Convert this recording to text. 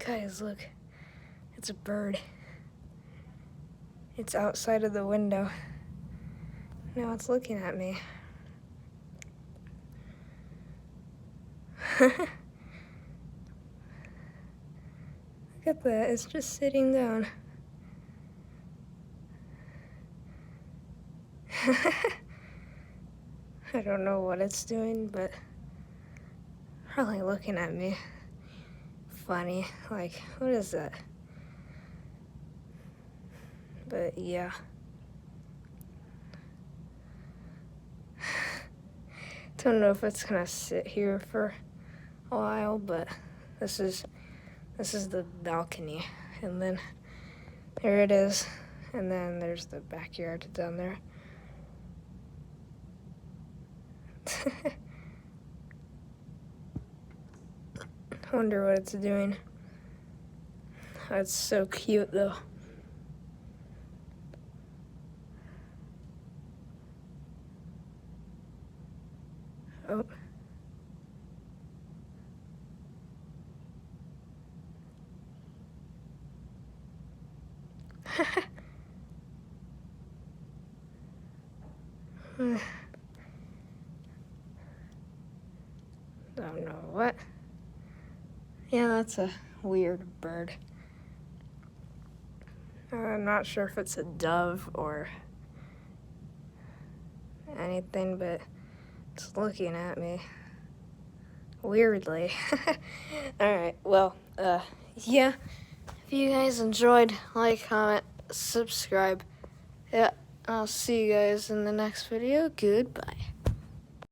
Guys, look. It's a bird. It's outside of the window. Now it's looking at me. Look at that. It's just sitting down. I don't know what it's doing, but probably looking at me. Funny. Like, what is that? But yeah. Don't know if it's gonna sit here for a while, but this is the balcony, and then there it is, and then there's the backyard down there. Wonder what it's doing. That's so cute though. Oh. Don't know what. Yeah, that's a weird bird. I'm not sure if it's a dove or anything, but it's looking at me weirdly. Alright, well, yeah. If you guys enjoyed, like, comment, subscribe. Yeah, I'll see you guys in the next video. Goodbye.